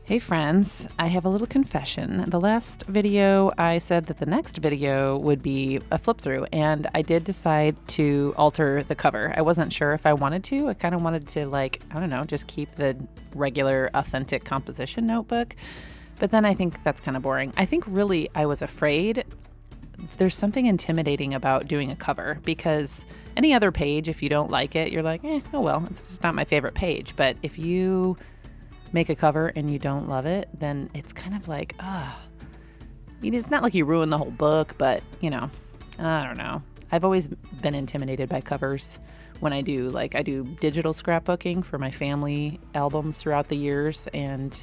Hey friends, I have a little confession. The last video I said that the next video would be a flip through, and I did decide to alter the cover. I wasn't sure if I wanted to. I kind of wanted to just keep the regular authentic composition notebook. But then I think that's kind of boring. I think really I was afraid. There's something intimidating about doing a cover because any other page, if you don't like it, you're like, oh well, it's just not my favorite page. But if you make a cover and you don't love it, then it's kind of like, it's not like you ruin the whole book, but I don't know. I've always been intimidated by covers when I do digital scrapbooking for my family albums throughout the years. And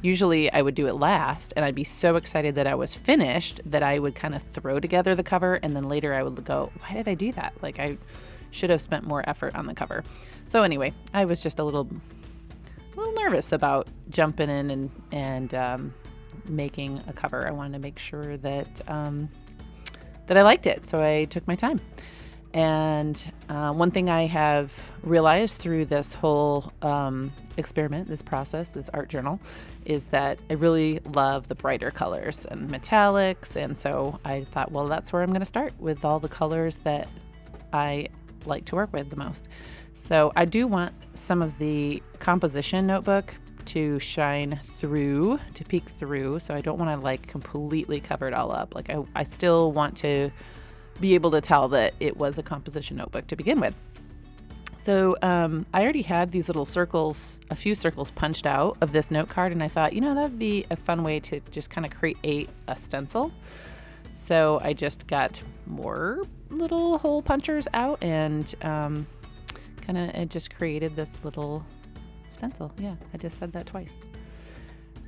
usually I would do it last and I'd be so excited that I was finished that I would kind of throw together the cover. And then later I would go, why did I do that? Like I should have spent more effort on the cover. So anyway, I was just a little nervous about jumping in and making a cover. I wanted to make sure that I liked it, so I took my time. And one thing I have realized through this whole experiment, this process, this art journal, is that I really love the brighter colors and metallics. And so I thought, well, that's where I'm going to start with all the colors that I like to work with the most. So I do want some of the composition notebook to shine through, to peek through. So I don't want to completely cover it all up. I still want to be able to tell that it was a composition notebook to begin with. So I already had these little circles, a few circles punched out of this note card. And I thought, that would be a fun way to just kind of create a stencil. So I just got more little hole punchers out and it just created this little stencil. Yeah, I just said that twice.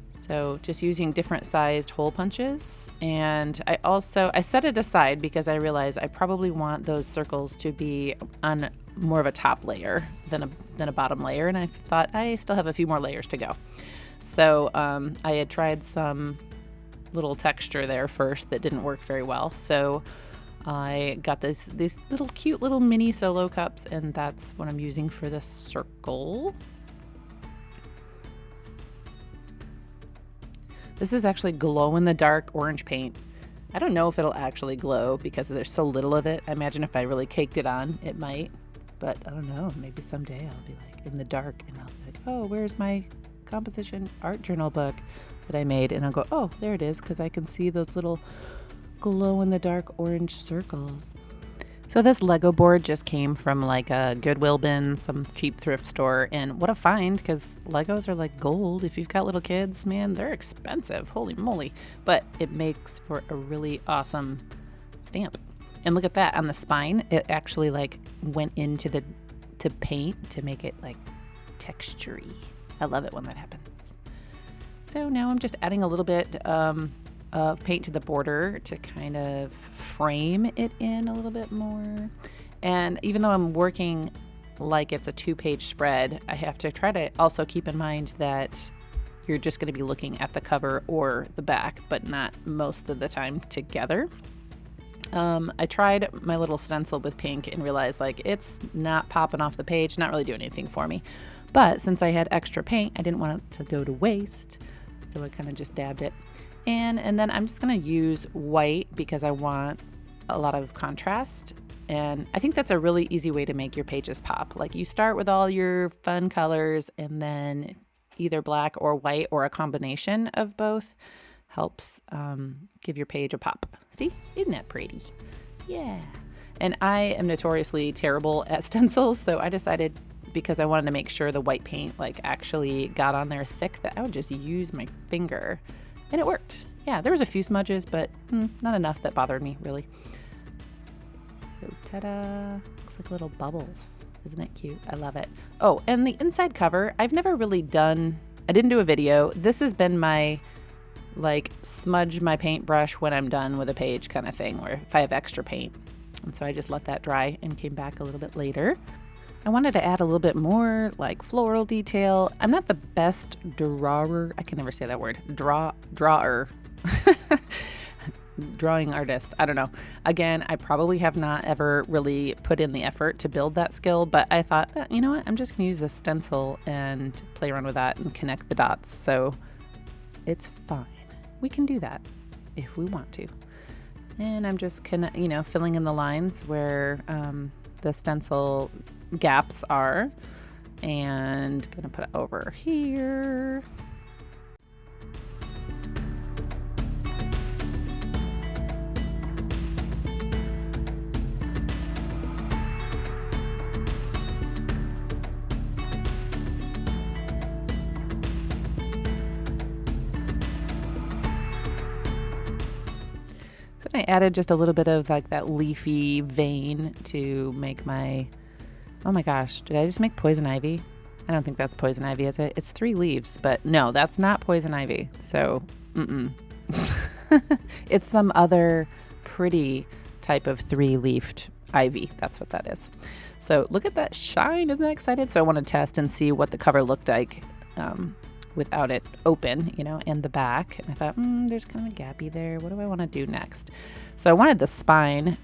So just using different sized hole punches. And I set it aside because I realized I probably want those circles to be on more of a top layer than a bottom layer. And I thought I still have a few more layers to go. So I had tried some little texture there first that didn't work very well. So I got these little cute little mini solo cups, and that's what I'm using for this circle. This is actually glow-in-the-dark orange paint. I don't know if it'll actually glow because there's so little of it. I imagine if I really caked it on, it might. But I don't know. Maybe someday I'll be in the dark and I'll be like, oh, where's my composition art journal book that I made? And I'll go, oh, there it is, because I can see those little glow-in-the-dark orange circles. So this Lego board just came from a Goodwill bin, some cheap thrift store, and what a find, because Legos are like gold. If you've got little kids, man, they're expensive, holy moly, but it makes for a really awesome stamp. And look at that, on the spine, it actually went into to paint to make it textury. I love it when that happens. So now I'm just adding a little bit of paint to the border to kind of frame it in a little bit more. And even though I'm working like it's a 2-page spread, I have to try to also keep in mind that you're just going to be looking at the cover or the back, but not most of the time together. I tried my little stencil with pink and realized it's not popping off the page, not really doing anything for me. But since I had extra paint, I didn't want it to go to waste, so I kind of just dabbed it. And then I'm just going to use white because I want a lot of contrast. And I think that's a really easy way to make your pages pop. You start with all your fun colors and then either black or white or a combination of both helps give your page a pop. See? Isn't that pretty? Yeah. And I am notoriously terrible at stencils, so I decided, because I wanted to make sure the white paint actually got on there thick, that I would just use my finger. And it worked. Yeah, there was a few smudges, but not enough that bothered me, really. So, ta-da. Looks like little bubbles. Isn't it cute? I love it. Oh, and the inside cover, I've never really done, I didn't do a video. This has been my, smudge my paintbrush when I'm done with a page kind of thing, or if I have extra paint. And so I just let that dry and came back a little bit later. I wanted to add a little bit more floral detail. I'm not the best drawer. I can never say that word. Drawer. Drawing artist. I don't know. Again, I probably have not ever really put in the effort to build that skill, but I thought, you know what? I'm just going to use this stencil and play around with that and connect the dots. So It's fine. We can do that if we want to. And I'm just filling in the lines where the stencil gaps are, and gonna put it over here. So I added just a little bit of like that leafy vein to make my, oh my gosh, did I just make poison ivy? I don't think that's poison ivy, is it? It's 3 leaves, but no, that's not poison ivy. So, it's some other pretty type of 3-leafed ivy. That's what that is. So look at that shine. Isn't that excited? So I want to test and see what the cover looked like without it open, and the back. And I thought, there's kind of a gappy there. What do I want to do next? So I wanted the spine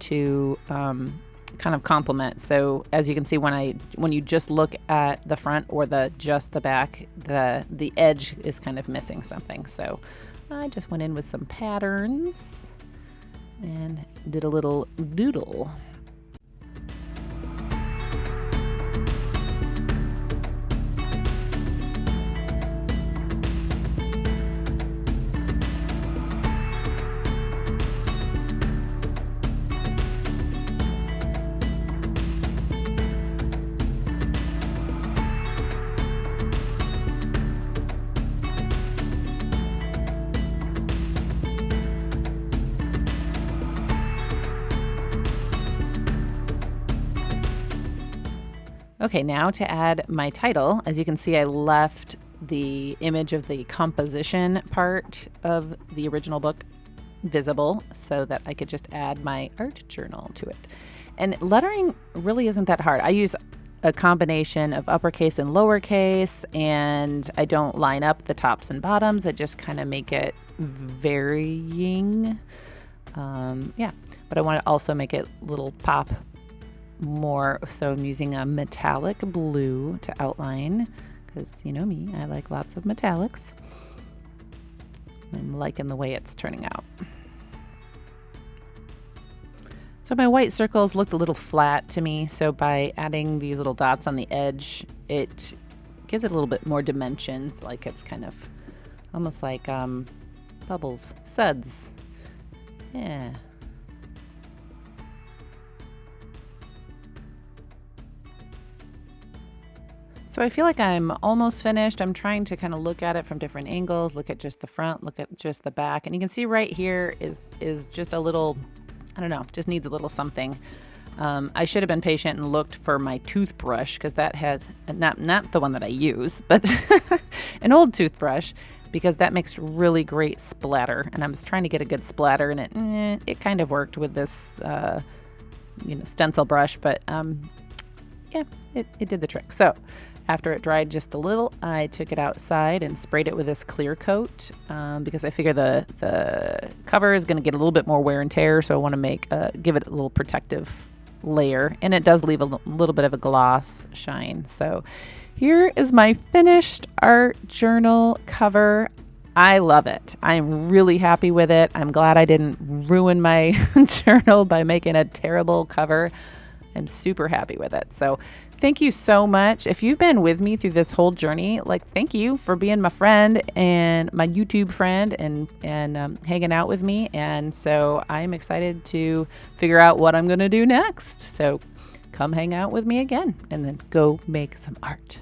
to kind of complement. So as you can see, when you just look at the front or just the back, the edge is kind of missing something. So I just went in with some patterns and did a little doodle. Okay, now to add my title. As you can see, I left the image of the composition part of the original book visible so that I could just add my art journal to it. And lettering really isn't that hard. I use a combination of uppercase and lowercase, and I don't line up the tops and bottoms. I just kind of make it varying. But I want to also make it little pop more, so I'm using a metallic blue to outline, because you know me, I like lots of metallics. I'm liking the way it's turning out. So my white circles looked a little flat to me, so by adding these little dots on the edge, it gives it a little bit more dimensions, like it's kind of almost like bubbles, suds. Yeah. So I feel like I'm almost finished. I'm trying to kind of look at it from different angles, look at just the front, look at just the back. And you can see right here is just a little, I don't know, just needs a little something. I should have been patient and looked for my toothbrush, because that has, not the one that I use, but an old toothbrush, because that makes really great splatter. And I was trying to get a good splatter, and it kind of worked with this stencil brush, but yeah, it did the trick. So after it dried just a little, I took it outside and sprayed it with this clear coat, because I figure the cover is going to get a little bit more wear and tear, so I want to give it a little protective layer, and it does leave a little bit of a gloss shine. So here is my finished art journal cover. I love it. I'm really happy with it. I'm glad I didn't ruin my journal by making a terrible cover. I'm super happy with it. So thank you so much. If you've been with me through this whole journey, thank you for being my friend and my YouTube friend and hanging out with me. And so I'm excited to figure out what I'm going to do next. So come hang out with me again, and then go make some art.